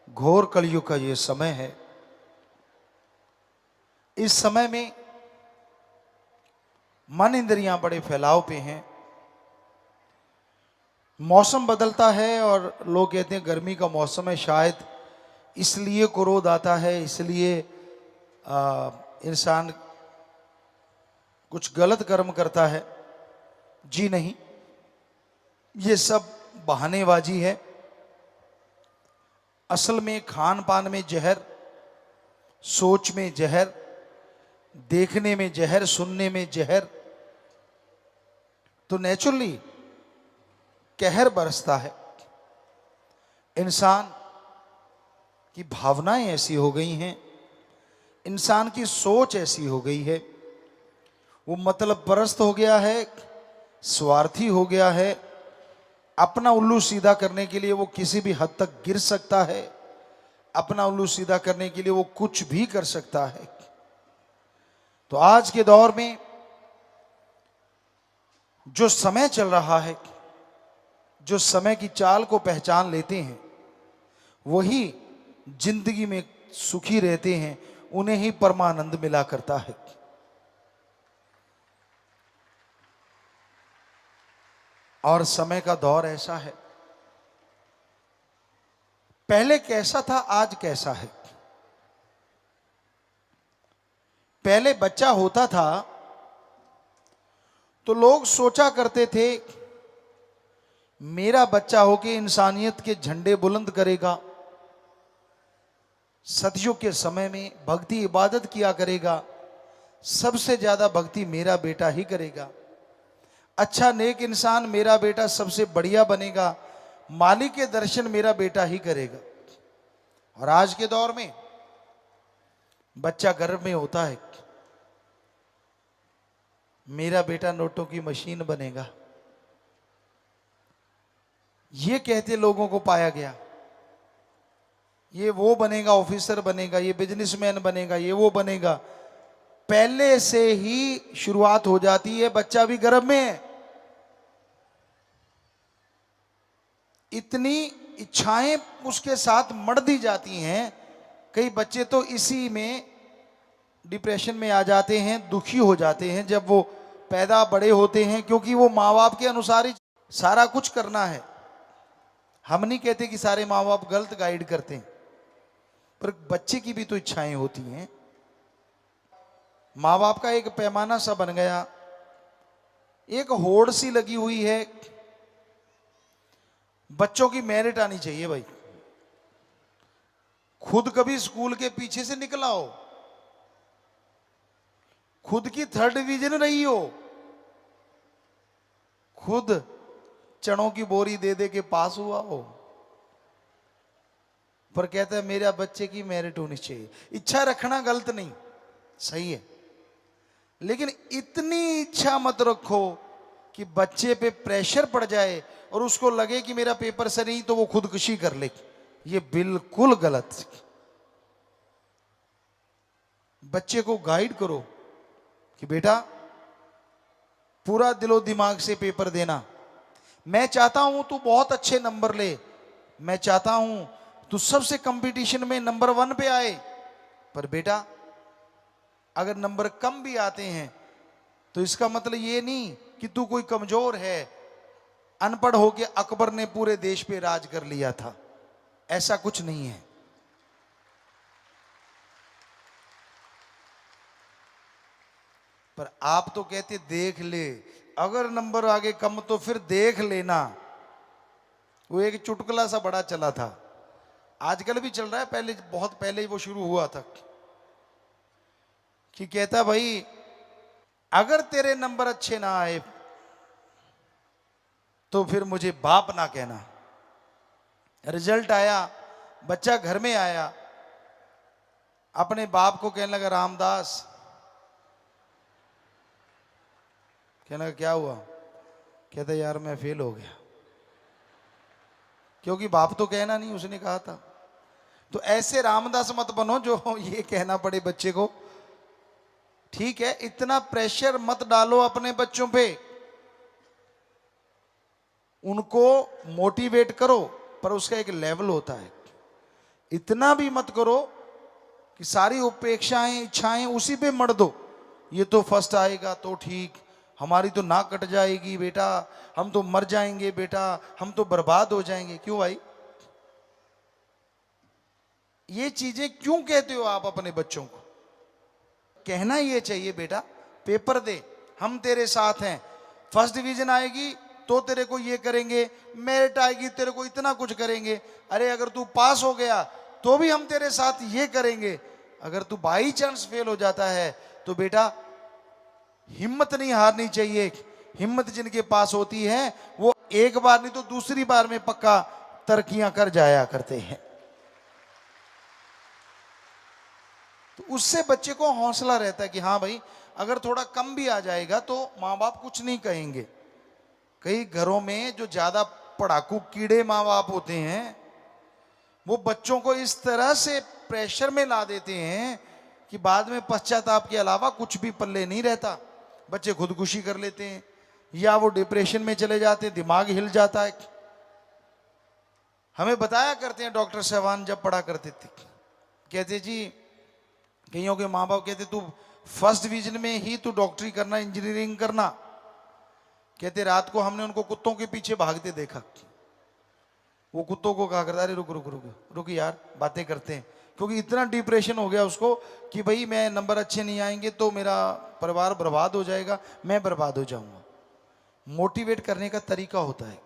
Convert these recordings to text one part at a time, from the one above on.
घोर कलयुग का ये समय है। इस समय में मन इंद्रियां बड़े फैलाव पे हैं। मौसम बदलता है और लोग कहते हैं गर्मी का मौसम है, शायद इसलिए क्रोध आता है, इसलिए इंसान कुछ गलत कर्म करता है। जी नहीं, ये सब बहानेबाजी है। असल में खान पान में जहर, सोच में जहर, देखने में जहर, सुनने में जहर, तो नेचुरली कहर बरसता है। इंसान की भावनाएं ऐसी हो गई हैं, इंसान की सोच ऐसी हो गई है, वो मतलब परस्त हो गया है, स्वार्थी हो गया है। अपना उल्लू सीधा करने के लिए वो किसी भी हद तक गिर सकता है, अपना उल्लू सीधा करने के लिए वो कुछ भी कर सकता है। तो आज के दौर में जो समय चल रहा है, जो समय की चाल को पहचान लेते हैं वही जिंदगी में सुखी रहते हैं, उन्हें ही परमानंद मिला करता है। और समय का दौर ऐसा है, पहले कैसा था आज कैसा है। पहले बच्चा होता था तो लोग सोचा करते थे मेरा बच्चा होके इंसानियत के झंडे बुलंद करेगा, सदियों के समय में भक्ति इबादत किया करेगा, सबसे ज्यादा भक्ति मेरा बेटा ही करेगा, अच्छा नेक इंसान मेरा बेटा सबसे बढ़िया बनेगा, मालिक के दर्शन मेरा बेटा ही करेगा। और आज के दौर में बच्चा गर्भ में होता है, मेरा बेटा नोटों की मशीन बनेगा, ये कहते लोगों को पाया गया। ये वो बनेगा, ऑफिसर बनेगा, ये बिजनेसमैन बनेगा, ये वो बनेगा। पहले से ही शुरुआत हो जाती है, बच्चा भी गर्भ में है। इतनी इच्छाएं उसके साथ मर दी जाती हैं, कई बच्चे तो इसी में डिप्रेशन में आ जाते हैं, दुखी हो जाते हैं जब वो पैदा बड़े होते हैं, क्योंकि वो माँ बाप के अनुसार ही सारा कुछ करना है। हम नहीं कहते कि सारे माँ बाप गलत गाइड करते हैं, पर बच्चे की भी तो इच्छाएं होती हैं। माँ बाप का एक पैमाना सा बन गया, एक होड़ सी लगी हुई है, बच्चों की मेरिट आनी चाहिए भाई। खुद कभी स्कूल के पीछे से निकला हो, खुद की 3rd डिवीजन रही हो, खुद चनों की बोरी दे दे के पास हुआ हो, पर कहता है मेरा बच्चे की मेरिट होनी चाहिए। इच्छा रखना गलत नहीं, सही है, लेकिन इतनी इच्छा मत रखो कि बच्चे पे प्रेशर पड़ जाए और उसको लगे कि मेरा पेपर से नहीं तो वो खुदकुशी कर ले। ये बिल्कुल गलत। बच्चे को गाइड करो कि बेटा पूरा दिलो दिमाग से पेपर देना, मैं चाहता हूं तू बहुत अच्छे नंबर ले, मैं चाहता हूं तू सबसे कंपटीशन में नंबर 1 पे आए, पर बेटा अगर नंबर कम भी आते हैं तो इसका मतलब ये नहीं कि तू कोई कमजोर है। अनपढ़ होके अकबर ने पूरे देश पे राज कर लिया था, ऐसा कुछ नहीं है। पर आप तो कहते देख ले, अगर नंबर आगे कम तो फिर देख लेना। वो एक चुटकुला सा बड़ा चला था, आजकल भी चल रहा है, पहले बहुत पहले ही वो शुरू हुआ था, कि कहता भाई अगर तेरे नंबर अच्छे ना आए तो फिर मुझे बाप ना कहना। रिजल्ट आया, बच्चा घर में आया, अपने बाप को कहने लगा रामदास, कहने लगा क्या हुआ, कहता यार मैं फेल हो गया, क्योंकि बाप तो कहना नहीं, उसने कहा था। तो ऐसे रामदास मत बनो जो ये कहना पड़े बच्चे को। ठीक है, इतना प्रेशर मत डालो अपने बच्चों पे, उनको मोटिवेट करो, पर उसका एक लेवल होता है। इतना भी मत करो कि सारी उपेक्षाएं इच्छाएं उसी पे मर दो। ये तो फर्स्ट आएगा तो ठीक, हमारी तो नाक कट जाएगी बेटा, हम तो मर जाएंगे बेटा, हम तो बर्बाद हो जाएंगे। क्यों भाई? ये चीजें क्यों कहते हो आप अपने बच्चों को? कहना ये चाहिए बेटा पेपर दे, हम तेरे साथ हैं, फर्स्ट डिवीजन आएगी तो तेरे को ये करेंगे, मेरिट आएगी तेरे को इतना कुछ करेंगे, अरे अगर तू पास हो गया तो भी हम तेरे साथ ये करेंगे, अगर तू बाई चांस फेल हो जाता है तो बेटा हिम्मत नहीं हारनी चाहिए। हिम्मत जिनके पास होती है वो एक बार नहीं तो दूसरी बार में पक्का तरक्कियां कर जाया करते हैं। तो उससे बच्चे को हौसला रहता है कि हाँ भाई अगर थोड़ा कम भी आ जाएगा तो माँ बाप कुछ नहीं कहेंगे। कई घरों में जो ज्यादा पढ़ाकू कीड़े माँ बाप होते हैं वो बच्चों को इस तरह से प्रेशर में ला देते हैं कि बाद में पश्चाताप के अलावा कुछ भी पल्ले नहीं रहता। बच्चे खुदकुशी कर लेते हैं या वो डिप्रेशन में चले जाते हैं, दिमाग हिल जाता है। हमें बताया करते हैं डॉक्टर साहबान जब पढ़ा करते थे, कहते जी कईयों के माँ बाप कहते तू फर्स्ट डिवीजन में ही तू डॉक्टरी करना, इंजीनियरिंग करना। कहते रात को हमने उनको कुत्तों के पीछे भागते देखा। वो कुत्तों को कहा करता अरे रुक रुक रुक रुक यार बातें करते हैं, क्योंकि इतना डिप्रेशन हो गया उसको कि भाई मैं नंबर अच्छे नहीं आएंगे तो मेरा परिवार बर्बाद हो जाएगा, मैं बर्बाद हो जाऊंगा। मोटिवेट करने का तरीका होता है,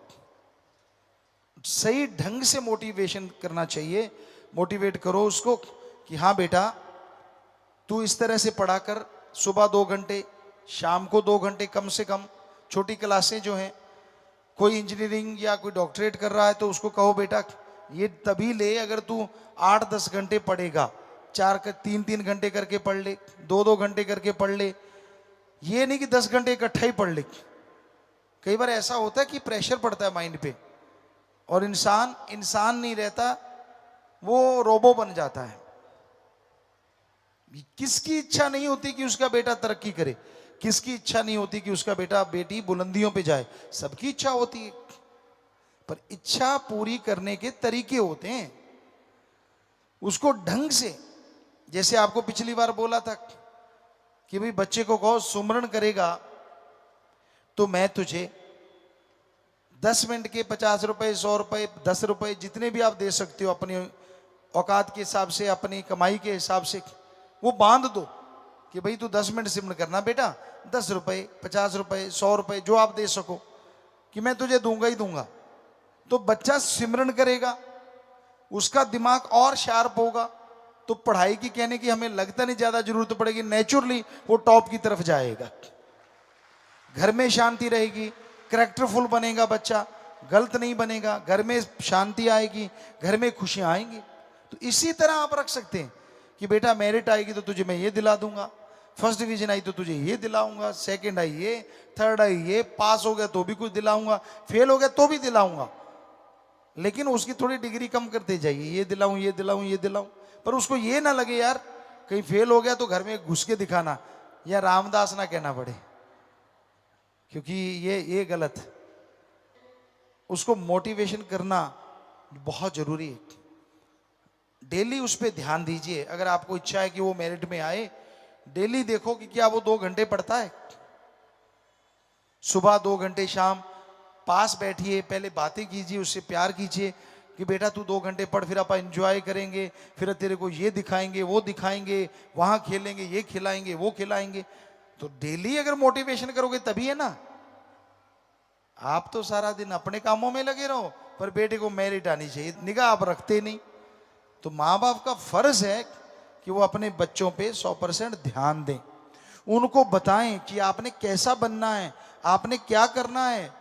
सही ढंग से मोटिवेशन करना चाहिए। मोटिवेट करो उसको कि हाँ बेटा तू इस तरह से पढ़ा कर, सुबह 2 घंटे, शाम को 2 घंटे कम से कम। छोटी क्लासें जो हैं, कोई इंजीनियरिंग या कोई डॉक्टरेट कर रहा है तो उसको कहो बेटा ये तभी ले अगर तू 8-10 घंटे पढ़ेगा, 3-3 घंटे करके पढ़ ले, 2-2 घंटे करके पढ़ ले। ये नहीं कि 10 घंटे इकट्ठा ही पढ़ ले। कई बार ऐसा होता है कि प्रेशर पड़ता है माइंड पे और इंसान नहीं रहता, वो रोबो बन जाता है। किसकी इच्छा नहीं होती कि उसका बेटा तरक्की करे? किसकी इच्छा नहीं होती कि उसका बेटा बेटी बुलंदियों पे जाए? सबकी इच्छा होती है, पर इच्छा पूरी करने के तरीके होते हैं। उसको ढंग से, जैसे आपको पिछली बार बोला था कि भाई बच्चे को कहो सुमरण करेगा तो मैं तुझे 10 मिनट के 50 रुपए, 100 रुपए, 10 रुपए जितने भी आप दे सकते हो अपनी औकात के हिसाब से, अपनी कमाई के हिसाब से, वो बांध दो कि भाई तू 10 मिनट सिमरन करना बेटा, 10 रुपए, 50 रुपए, 100 रुपए जो आप दे सको कि मैं तुझे दूंगा ही दूंगा। तो बच्चा सिमरन करेगा, उसका दिमाग और शार्प होगा, तो पढ़ाई की कहने की हमें लगता नहीं ज्यादा जरूरत पड़ेगी, नेचुरली वो टॉप की तरफ जाएगा। घर में शांति रहेगी, कैरेक्टरफुल बनेगा बच्चा, गलत नहीं बनेगा, घर में शांति आएगी, घर में खुशियां आएंगी। तो इसी तरह आप रख सकते हैं कि बेटा मेरिट आएगी तो तुझे मैं ये दिला दूंगा, फर्स्ट डिवीजन आई तो तुझे ये दिलाऊंगा, सेकंड आई ये, थर्ड आई ये, पास हो गया तो भी कुछ दिलाऊंगा, फेल हो गया तो भी दिलाऊंगा, लेकिन उसकी थोड़ी डिग्री कम करते जाइए, ये दिलाऊं ये दिलाऊं ये दिलाऊं। पर उसको ये ना लगे यार कहीं फेल हो गया तो घर में घुस के दिखाना, या रामदास ना कहना पड़े, क्योंकि ये गलत। उसको मोटिवेशन करना बहुत जरूरी है। डेली उस पर ध्यान दीजिए। अगर आपको इच्छा है कि वो मेरिट में आए, डेली देखो कि क्या वो 2 घंटे पढ़ता है। सुबह 2 घंटे, शाम पास बैठिए, पहले बातें कीजिए, उससे प्यार कीजिए कि बेटा तू 2 घंटे पढ़, फिर अपन एंजॉय करेंगे, फिर तेरे को ये दिखाएंगे वो दिखाएंगे, वहां खेलेंगे, ये खिलाएंगे वो खिलाएंगे। तो डेली अगर मोटिवेशन करोगे तभी है ना। आप तो सारा दिन अपने कामों में लगे रहो, पर बेटे को मेरिट आनी चाहिए, निगाह आप रखते नहीं। तो माँ बाप का फर्ज है कि वो अपने बच्चों पे 100% ध्यान दें, उनको बताएं कि आपने कैसा बनना है, आपने क्या करना है।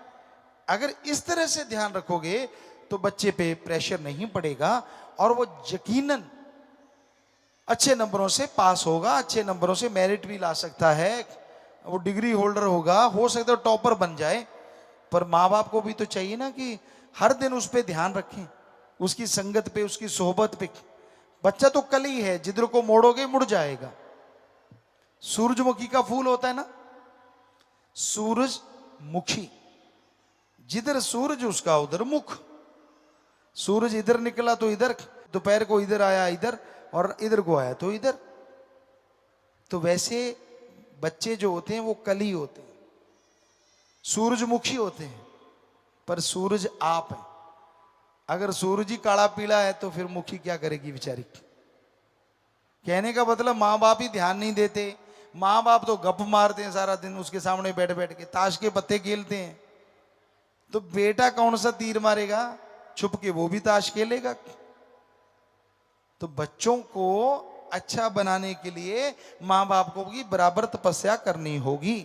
अगर इस तरह से ध्यान रखोगे तो बच्चे पे प्रेशर नहीं पड़ेगा और वो यकीनन अच्छे नंबरों से पास होगा, अच्छे नंबरों से मेरिट भी ला सकता है, वो डिग्री होल्डर होगा, हो सकता है टॉपर बन जाए। पर माँ बाप को भी तो चाहिए ना कि हर दिन उस पर ध्यान रखें, उसकी संगत पे, उसकी सोहबत पे। बच्चा तो कली है, जिधर को मोड़ोगे मुड़ जाएगा। सूरजमुखी का फूल होता है ना, सूरजमुखी, जिधर सूरज उसका उधर मुख। सूरज इधर निकला तो इधर, दोपहर को इधर आया इधर, और इधर को आया तो इधर। तो वैसे बच्चे जो होते हैं वो कली होते हैं, सूरजमुखी होते हैं, पर सूरज आप है। अगर सूरज ही काला पीला है तो फिर मुखी क्या करेगी बेचारी। कहने का मतलब माँ बाप ही ध्यान नहीं देते। माँ बाप तो गप मारते हैं सारा दिन उसके सामने बैठ बैठ के, ताश के पत्ते खेलते हैं। तो बेटा कौन सा तीर मारेगा, छुप के वो भी ताश खेलेगा। तो बच्चों को अच्छा बनाने के लिए माँ बाप को भी बराबर तपस्या करनी होगी।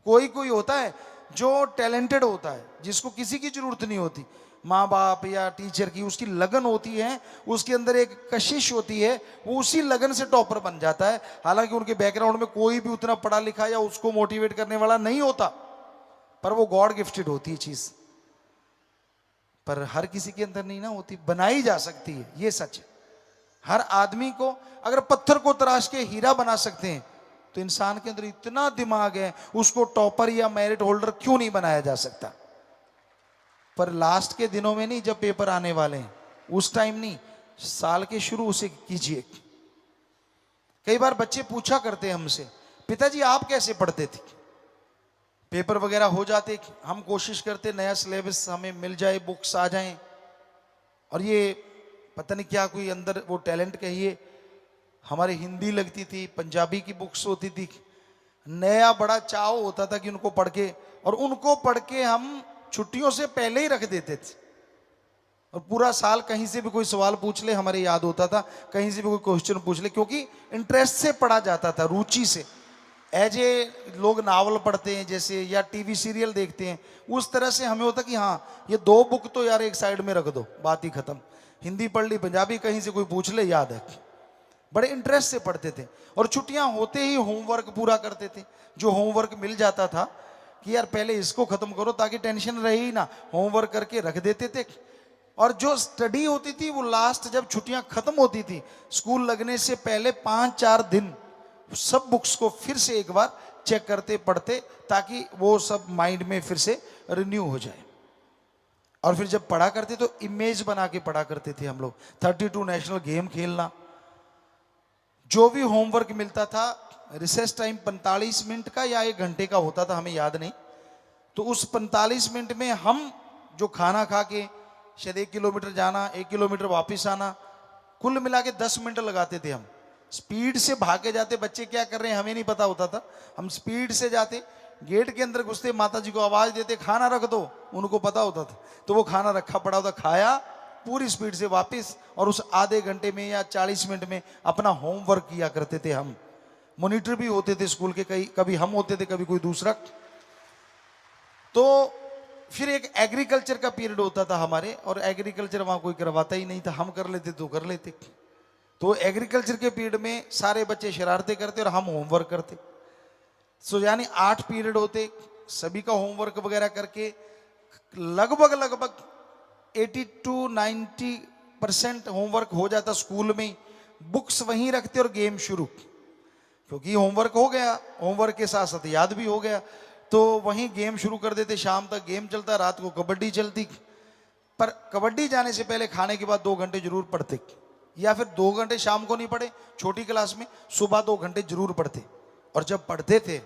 कोई कोई होता है जो टैलेंटेड होता है, जिसको किसी की जरूरत नहीं होती, माँ बाप या टीचर की, उसकी लगन होती है, उसके अंदर एक कशिश होती है, वो उसी लगन से टॉपर बन जाता है। हालांकि उनके बैकग्राउंड में कोई भी उतना पढ़ा लिखा या उसको मोटिवेट करने वाला नहीं होता, पर वो गॉड गिफ्टेड होती है चीज। पर हर किसी के अंदर नहीं ना होती, बनाई जा सकती है, ये सच है। हर आदमी को अगर पत्थर को तराश के हीरा बना सकते हैं, तो इंसान के अंदर इतना दिमाग है, उसको टॉपर या मेरिट होल्डर क्यों नहीं बनाया जा सकता। पर लास्ट के दिनों में नहीं, जब पेपर आने वाले हैं उस टाइम नहीं, साल के शुरू से कीजिए। कई बार बच्चे पूछा करते हैं हमसे, पिताजी आप कैसे पढ़ते थे। पेपर वगैरह हो जाते, हम कोशिश करते नया सिलेबस हमें मिल जाए, बुक्स आ जाएं, और ये पता नहीं क्या कोई अंदर वो टैलेंट कहिए। हमारे हिंदी लगती थी, पंजाबी की बुक्स होती थी, नया बड़ा चाव होता था कि उनको पढ़ के, और उनको पढ़ के हम छुट्टियों से पहले ही रख देते थे। और पूरा साल कहीं से भी कोई सवाल पूछ ले हमारे याद होता था, कहीं से भी कोई क्वेश्चन पूछ ले, क्योंकि इंटरेस्ट से पढ़ा जाता था, रुचि से। एज ए लोग नावल पढ़ते हैं जैसे, या टीवी सीरियल देखते हैं, उस तरह से हमें होता कि हाँ ये दो बुक तो यार एक साइड में रख दो, बात ही खत्म। हिंदी पढ़ ली, पंजाबी कहीं से कोई पूछ ले याद है। बड़े इंटरेस्ट से पढ़ते थे, और छुट्टियां होते ही होमवर्क पूरा करते थे। जो होमवर्क मिल जाता था कि यार पहले इसको खत्म करो ताकि टेंशन रहे ही ना, होमवर्क करके रख देते थे। और जो स्टडी होती थी वो लास्ट जब छुट्टियां खत्म होती थी, स्कूल लगने से पहले 5-4 दिन सब बुक्स को फिर से एक बार चेक करते पढ़ते, ताकि वो सब माइंड में फिर से रिन्यू हो जाए। और फिर जब पढ़ा करते तो इमेज बना के पढ़ा करते थे हम लोग। 32 नेशनल गेम खेलना, जो भी होमवर्क मिलता था, रिसेस टाइम 45 मिनट का या 1 घंटे का होता था, हमें याद नहीं। तो उस 45 मिनट में हम जो खाना खा के शायद 1 किलोमीटर जाना, 1 किलोमीटर वापस आना, कुल मिला के 10 मिनट लगाते थे हम। स्पीड से भागे जाते, बच्चे क्या कर रहे हैं हमें नहीं पता होता था, हम स्पीड से जाते, गेट के अंदर घुसते, माता जी को आवाज देते खाना रख दो, उनको पता होता था, तो वो खाना रखा पड़ा होता, खाया, पूरी स्पीड से वापस, और उस आधे घंटे में या 40 मिनट में अपना होमवर्क किया करते थे हम। मॉनिटर भी होते थे स्कूल के, कभी हम होते थे, कभी कोई दूसरा। तो फिर एक एग्रीकल्चर का पीरियड होता था हमारे, और एग्रीकल्चर वहां कोई करवाता ही नहीं था, हम कर लेते तो कर लेते। तो एग्रीकल्चर के पीरियड में सारे बच्चे शरारतें करते और हम होमवर्क करते। सो यानी 8 पीरियड होते, सभी का होमवर्क वगैरह करके लगभग 80 to 90% होमवर्क हो जाता स्कूल में ही। बुक्स वहीं रखते और गेम शुरू, क्योंकि होमवर्क हो गया, होमवर्क के साथ साथ याद भी हो गया, तो वहीं गेम शुरू कर देते। शाम तक गेम चलता, रात को कबड्डी चलती। पर कबड्डी जाने से पहले खाने के बाद 2 घंटे जरूर पढ़ते, या फिर 2 घंटे शाम को नहीं पढ़े छोटी क्लास में, सुबह 2 घंटे जरूर पढ़ते। और जब पढ़ते थे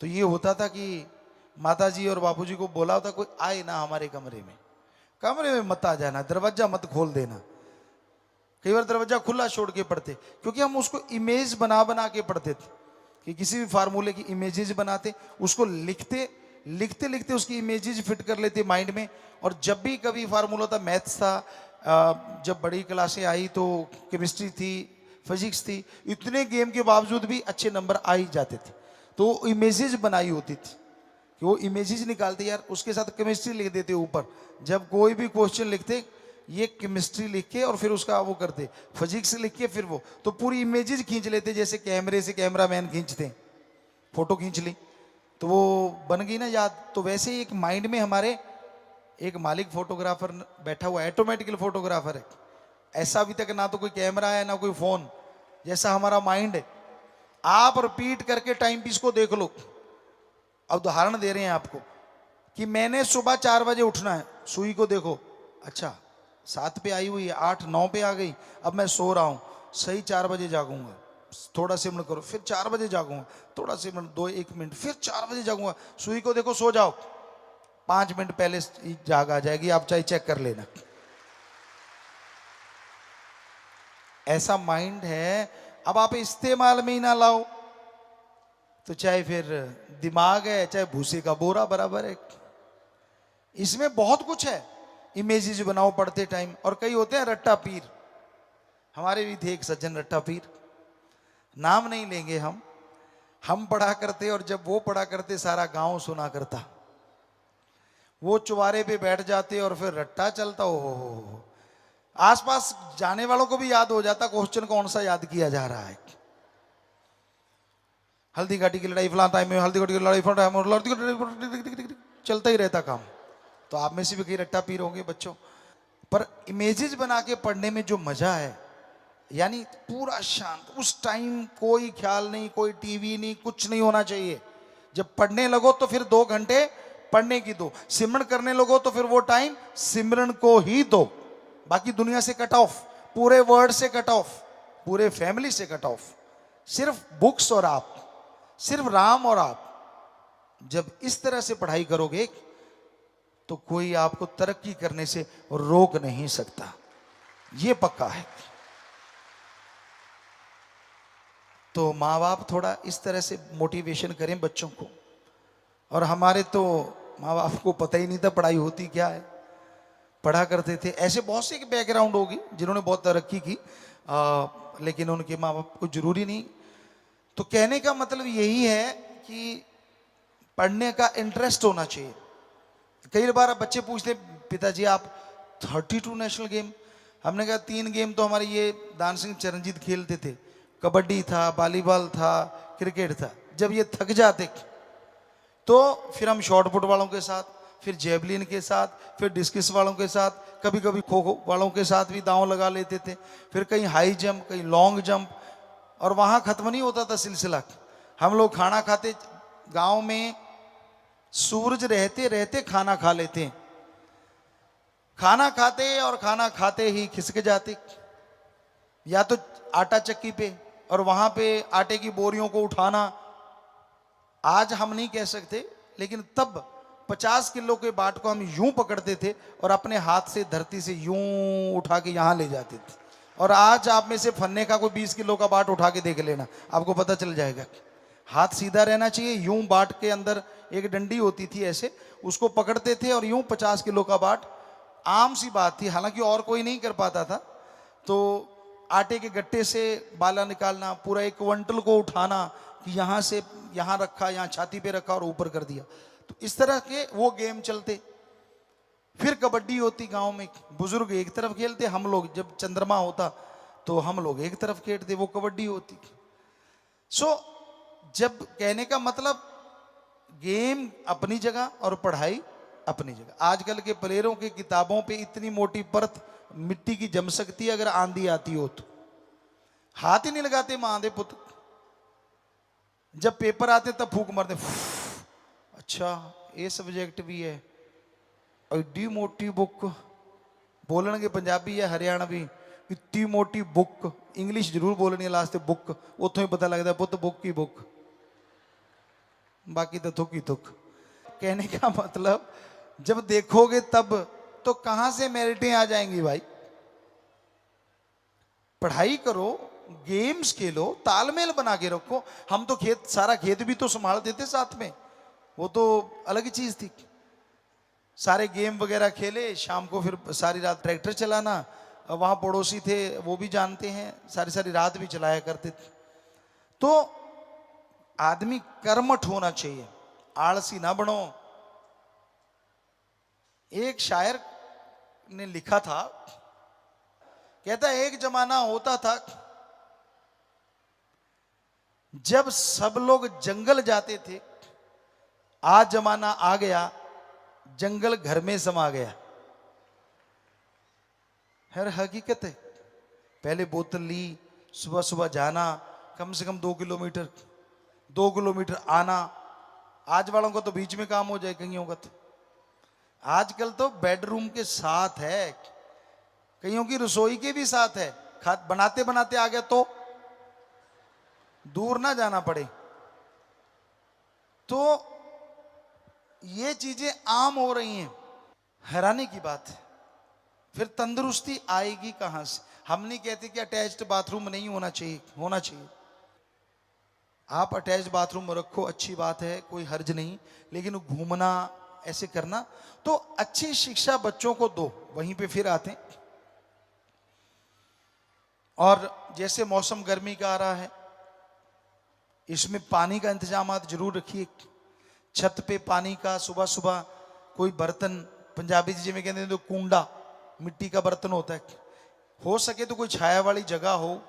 तो ये होता था कि माताजी और बापूजी को बोला होता कोई आए ना हमारे कमरे में मत आ जाना, दरवाजा मत खोल देना। कई बार दरवाजा खुला छोड़ के पढ़ते, क्योंकि हम उसको इमेज बना बना के पढ़ते थे, कि किसी भी फार्मूले की इमेजेस बनाते, उसको लिखते लिखते उसकी इमेजेस फिट कर लेते माइंड में। और जब भी कभी फार्मूला था, मैथ्स था, जब बड़ी क्लासें आई तो केमिस्ट्री थी, फिजिक्स थी, इतने गेम के बावजूद भी अच्छे नंबर आ ही जाते थे। तो इमेजेस बनाई होती थी कि वो इमेजेस निकालते, यार उसके साथ केमिस्ट्री लिख देते ऊपर। जब कोई भी क्वेश्चन लिखते, ये केमिस्ट्री लिख के और फिर उसका वो करते, फिजिक्स लिख के, फिर वो तो पूरी इमेजेस खींच लेते, जैसे कैमरे से कैमरामैन खींचते, फोटो खींच ली तो वो बन गई ना याद। तो वैसे ही एक माइंड में हमारे एक मालिक फोटोग्राफर बैठा हुआ, ऑटोमेटिकल फोटोग्राफर है। ऐसा अभी तक ना तो कोई कैमरा है ना कोई फोन, जैसा हमारा माइंड है। आप रिपीट करके टाइम पीस को देख लो। अब उदाहरण दे रहे हैं आपको कि मैंने सुबह 4 बजे उठना है, सुई को देखो, अच्छा 7 पे आई हुई है, 8 9 पे आ गई। अब मैं सो रहा हूं, सही 4 बजे जागूंगा, थोड़ा सिमरन करो, फिर 4 बजे जागूंगा, थोड़ा सिमरन 1 मिनट, फिर 4 बजे जागूंगा। सुई को देखो, सो जाओ, 5 मिनट पहले जाग आ जाएगी, आप चाहे चेक कर लेना। ऐसा माइंड है। अब आप इस्तेमाल में ही ना लाओ तो चाहे फिर दिमाग है चाहे भूसे का बोरा बराबर है। इसमें बहुत कुछ है। इमेजेस बनाओ पढ़ते टाइम। और कई होते हैं रट्टा पीर, हमारे भी थे एक सज्जन रट्टा पीर, नाम नहीं लेंगे हम पढ़ा करते और जब वो पढ़ा करते सारा गांव सुना करता। वो चुबारे पे बैठ जाते और फिर रट्टा चलता। हो आसपास जाने वालों को भी याद हो जाता क्वेश्चन कौन सा याद किया जा रहा है। हल्दी घाटी की लड़ाई फलां टाइम में, हल्दी घाटी की लड़ाई फलां टाइम में, हल्दी घाटी चलता ही रहता काम। तो आप में से भी कई रट्टा पीर होंगे बच्चों। पर इमेजेस बना के पढ़ने में जो मजा है, यानी पूरा शांत, उस टाइम कोई ख्याल नहीं, कोई टीवी नहीं, कुछ नहीं होना चाहिए। जब पढ़ने लगो तो फिर 2 घंटे पढ़ने की दो, सिमरन करने लगो तो फिर वो टाइम सिमरन को ही दो। बाकी दुनिया से कट ऑफ, पूरे वर्ल्ड से कट ऑफ, पूरे फैमिली से कट ऑफ। सिर्फ बुक्स और आप, सिर्फ राम और आप। जब इस तरह से पढ़ाई करोगे तो कोई आपको तरक्की करने से रोक नहीं सकता, ये पक्का है। तो माँ बाप थोड़ा इस तरह से मोटिवेशन करें बच्चों को। और हमारे तो माँ बाप को पता ही नहीं था पढ़ाई होती क्या है, पढ़ा करते थे। ऐसे बहुत से बैकग्राउंड होगी जिन्होंने बहुत तरक्की की, लेकिन उनके माँ बाप को जरूरी नहीं। तो कहने का मतलब यही है कि पढ़ने का इंटरेस्ट होना चाहिए। कई बार बच्चे पूछते पिताजी आप 32 नेशनल गेम, हमने कहा 3 गेम तो हमारे ये दान सिंह चरणजीत खेलते थे, कबड्डी था, वॉलीबॉल था, क्रिकेट था। जब ये थक जाते तो फिर हम शॉर्ट पुट वालों के साथ, फिर जेवलिन के साथ, फिर डिस्कस वालों के साथ, कभी कभी खो खो वालों के साथ भी दांव लगा लेते थे। फिर कहीं हाई जंप, कहीं लॉन्ग जंप, और वहां खत्म नहीं होता था सिलसिला। हम लोग खाना खाते, गांव में सूरज रहते रहते खाना खा लेते, खाना खाते और खाना खाते ही खिसक जाते, या तो आटा चक्की पे, और वहां पे आटे की बोरियों को उठाना। आज हम नहीं कह सकते, लेकिन तब 50 किलो के बाट को हम यूं पकड़ते थे और अपने हाथ से धरती से यूं उठा के यहां ले जाते थे। और आज आप में से फन्ने का कोई 20 किलो का बाट उठा के देख लेना, आपको पता चल जाएगा। हाथ सीधा रहना चाहिए। यूं बाट के अंदर एक डंडी होती थी, ऐसे उसको पकड़ते थे और यूं 50 किलो का बाट, आम सी बात थी, हालांकि और कोई नहीं कर पाता था। तो आटे के गट्टे से बाला निकालना, पूरा 1 क्विंटल को उठाना, कि यहां से यहां रखा, यहां छाती पे रखा और ऊपर कर दिया। तो इस तरह के वो गेम चलते। फिर कबड्डी होती गांव में, बुजुर्ग एक तरफ खेलते, हम लोग जब चंद्रमा होता तो हम लोग एक तरफ खेलते, वो कबड्डी होती। जब कहने का मतलब, गेम अपनी जगह और पढ़ाई अपनी जगह। आजकल के प्लेयरों की किताबों पे इतनी मोटी परत मिट्टी की जम सकती है, अगर आंधी आती हो तो हाथ ही नहीं लगाते मां दे पुत्र। जब पेपर आते तब फूक मारते, अच्छा ये सब्जेक्ट भी है, एडी मोटी बुक, बोलणगे पंजाबी या हरियाणवी, इतनी मोटी बुक, इंग्लिश जरूर बोलनी है लास्ट बुक, उतों ही पता लगता पुत बुक की बुक, बाकी तो थुक ही थुक। कहने का मतलब, जब देखोगे तब तो कहां से मेरिटें आ जाएंगी भाई। पढ़ाई करो, गेम्स खेलो, तालमेल बना के रखो। हम तो सारा खेत भी तो संभाल देते साथ में, वो तो अलग ही चीज थी। सारे गेम वगैरह खेले, शाम को फिर सारी रात ट्रैक्टर चलाना। वहां पड़ोसी थे वो भी जानते हैं, सारी सारी रात भी चलाया करते थे। तो आदमी कर्मठ होना चाहिए, आलसी ना बनो। एक शायर ने लिखा था, कहता है एक जमाना होता था जब सब लोग जंगल जाते थे, आज जमाना आ गया जंगल घर में समा गया। हर हकीकत है। पहले बोतल ली, सुबह सुबह जाना, कम से कम 2 किलोमीटर, 2 किलोमीटर आना। आज वालों का तो बीच में काम हो जाए कहीं होगा तो। आजकल तो बेडरूम के साथ है, कईयों की रसोई के भी साथ है, खाद बनाते बनाते आ गया तो दूर ना जाना पड़े। तो ये चीजें आम हो रही हैं, हैरानी की बात है। फिर तंदुरुस्ती आएगी कहां से? हम नहीं कहते कि अटैच्ड बाथरूम नहीं होना चाहिए, होना चाहिए। आप अटैच्ड बाथरूम रखो, अच्छी बात है, कोई हर्ज नहीं, लेकिन घूमना ऐसे करना, तो अच्छी शिक्षा बच्चों को दो। वहीं पे फिर आते हैं, और जैसे मौसम गर्मी का आ रहा है, इसमें पानी का इंतजाम आप जरूर रखिए। छत पे पानी का सुबह सुबह कोई बर्तन, पंजाबी जी में कहते हैं तो कूंडा, मिट्टी का बर्तन होता है, हो सके तो कोई छाया वाली जगह हो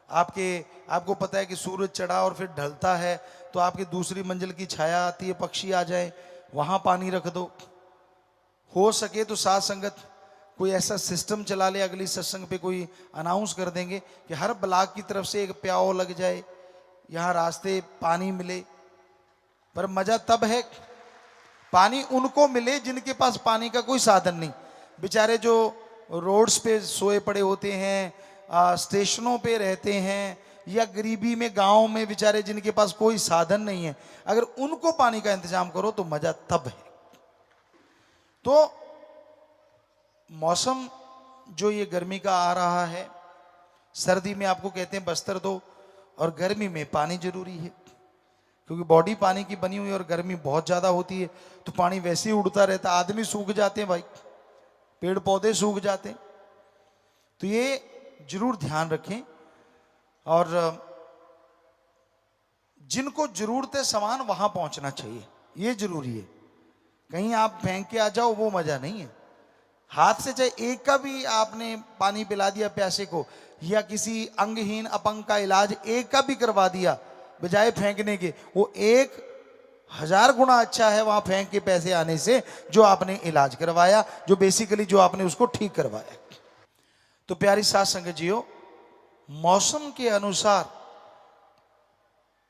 आपको पता है कि सूरज चढ़ा और फिर ढलता है तो आपकी दूसरी मंजिल की छाया आती है, पक्षी आ जाए, वहां पानी रख दो। हो सके तो साथ संगत कोई ऐसा सिस्टम चला ले, अगली सत्संग पे कोई अनाउंस कर देंगे कि हर ब्लॉक की तरफ से एक प्याओ लग जाए, यहाँ रास्ते पानी मिले। पर मजा तब है पानी उनको मिले जिनके पास पानी का कोई साधन नहीं। बेचारे जो रोड्स पे सोए पड़े होते हैं, स्टेशनों पे रहते हैं, या गरीबी में गांव में बेचारे जिनके पास कोई साधन नहीं है, अगर उनको पानी का इंतजाम करो तो मजा तब है। तो मौसम जो ये गर्मी का आ रहा है, सर्दी में आपको कहते हैं बस्तर दो, और गर्मी में पानी जरूरी है, क्योंकि बॉडी पानी की बनी हुई और गर्मी बहुत ज्यादा होती है तो पानी वैसे ही उड़ता रहता, आदमी सूख जाते हैं भाई, पेड़ पौधे सूख जाते हैं। तो ये जरूर ध्यान रखें, और जिनको जरूरत है सामान वहां पहुंचना चाहिए, ये जरूरी है। कहीं आप फेंक के आ जाओ वो मजा नहीं है। हाथ से चाहे एक का भी आपने पानी पिला दिया प्यासे को, या किसी अंगहीन अपंग का इलाज एक का भी करवा दिया बजाय फेंकने के, वो 1000 गुना अच्छा है वहां फेंक के पैसे आने से जो आपने इलाज करवाया, जो बेसिकली जो आपने उसको ठीक करवाया। तो प्यारी साथ संगत जियो, मौसम के अनुसार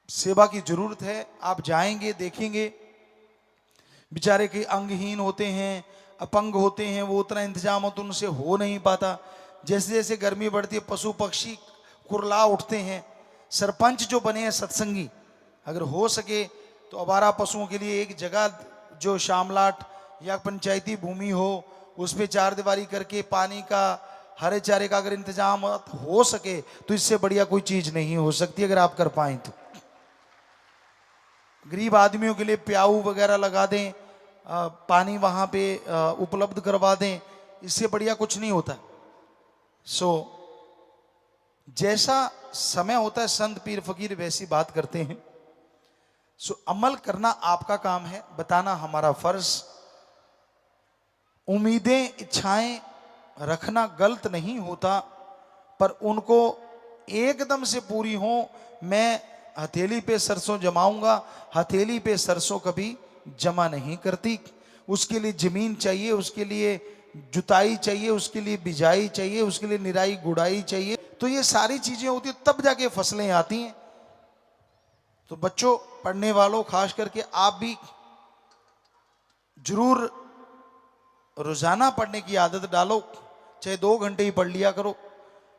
सेवा की जरूरत है। आप जाएंगे देखेंगे, बेचारे के अंगहीन होते हैं, अपंग होते हैं, वो उतना इंतजाम हो तो उनसे हो नहीं पाता। जैसे जैसे गर्मी बढ़ती है पशु पक्षी कुरला उठते हैं। सरपंच जो बने हैं सत्संगी, अगर हो सके तो आवारा पशुओं के लिए एक जगह जो शामलाट या पंचायती भूमि हो उस पर चारदीवारी करके पानी का, हरे चारे का अगर इंतजाम हो सके तो इससे बढ़िया कोई चीज नहीं हो सकती अगर आप कर पाए तो। गरीब आदमियों के लिए प्याऊ वगैरह लगा दें, पानी वहां पे उपलब्ध करवा दें, इससे बढ़िया कुछ नहीं होता। जैसा समय होता है संत पीर फकीर वैसी बात करते हैं। अमल करना आपका काम है, बताना हमारा फर्ज। उम्मीदें इच्छाएं रखना गलत नहीं होता, पर उनको एकदम से पूरी हो। मैं हथेली पे सरसों जमाऊंगा, हथेली पे सरसों कभी जमा नहीं करती। उसके लिए जमीन चाहिए, उसके लिए जुताई चाहिए, उसके लिए बिजाई चाहिए, उसके लिए निराई गुड़ाई चाहिए। तो ये सारी चीजें होती है तब जाके फसलें आती हैं। तो बच्चों, पढ़ने वालों खास करके आप भी जरूर रोजाना पढ़ने की आदत डालो, चाहे 2 घंटे ही पढ़ लिया करो,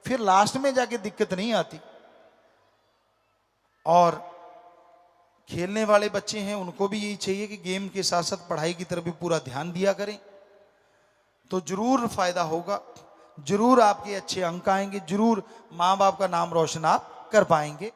फिर लास्ट में जाके दिक्कत नहीं आती। और खेलने वाले बच्चे हैं उनको भी यही चाहिए कि गेम के साथ साथ पढ़ाई की तरफ भी पूरा ध्यान दिया करें, तो जरूर फायदा होगा, जरूर आपके अच्छे अंक आएंगे, जरूर माँ बाप का नाम रोशन आप कर पाएंगे।